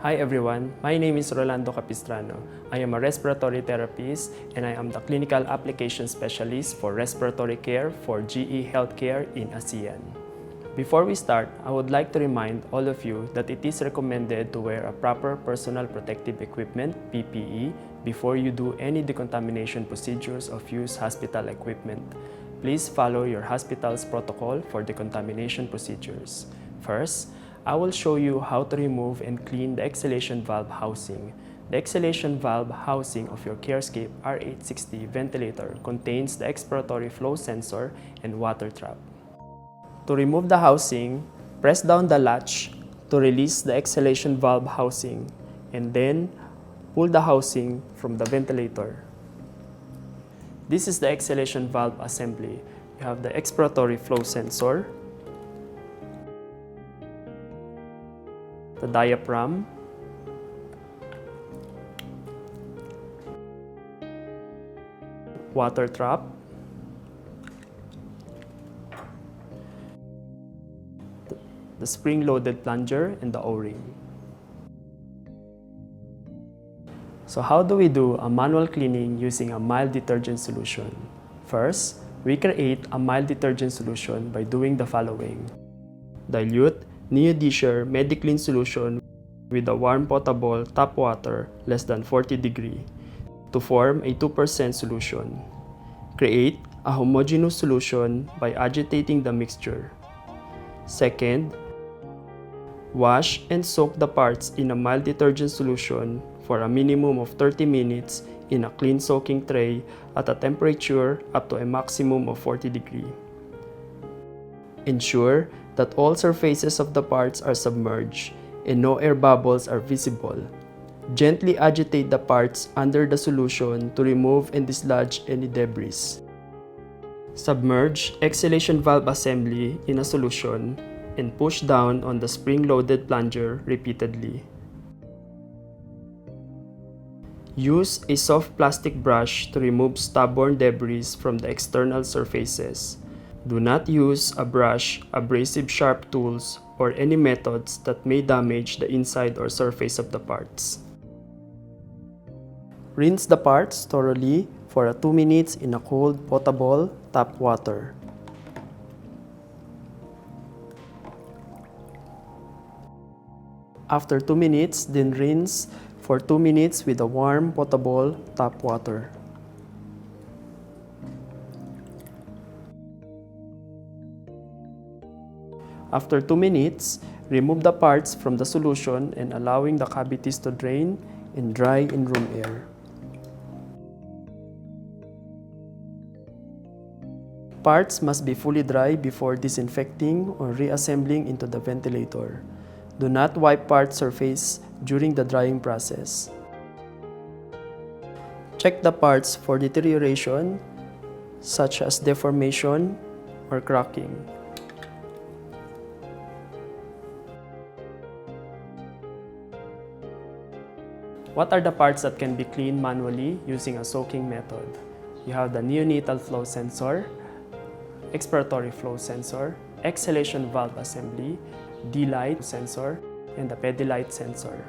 Hi everyone, my name is Rolando Capistrano. I am a respiratory therapist and I am the clinical application specialist for respiratory care for GE Healthcare in ASEAN. Before we start, I would like to remind all of you that it is recommended to wear a proper personal protective equipment (PPE) before you do any decontamination procedures of used hospital equipment. Please follow your hospital's protocol for decontamination procedures. First, I will show you how to remove and clean the exhalation valve housing. The exhalation valve housing of your CareScape R860 ventilator contains the expiratory flow sensor and water trap. To remove the housing, press down the latch to release the exhalation valve housing and then pull the housing from the ventilator. This is the exhalation valve assembly. You have the expiratory flow sensor, the diaphragm, water trap, the spring-loaded plunger, and the O-ring. So how do we do a manual cleaning using a mild detergent solution? First, we create a mild detergent solution by doing the following. Dilute Neodisher MediClean solution with a warm potable tap water less than 40 degrees to form a 2% solution. Create a homogeneous solution by agitating the mixture. Second, wash and soak the parts in a mild detergent solution for a minimum of 30 minutes in a clean soaking tray at a temperature up to a maximum of 40 degrees. Ensure that all surfaces of the parts are submerged and no air bubbles are visible. Gently agitate the parts under the solution to remove and dislodge any debris. Submerge exhalation valve assembly in a solution and push down on the spring-loaded plunger repeatedly. Use a soft plastic brush to remove stubborn debris from the external surfaces. Do not use a brush, abrasive sharp tools, or any methods that may damage the inside or surface of the parts. Rinse the parts thoroughly for 2 minutes in a cold, potable tap water. After 2 minutes, then rinse for 2 minutes with a warm, potable tap water. After 2 minutes, remove the parts from the solution and allowing the cavities to drain and dry in room air. Parts must be fully dry before disinfecting or reassembling into the ventilator. Do not wipe part surface during the drying process. Check the parts for deterioration, such as deformation or cracking. What are the parts that can be cleaned manually using a soaking method? You have the neonatal flow sensor, expiratory flow sensor, exhalation valve assembly, D-light sensor, and the pedilight sensor.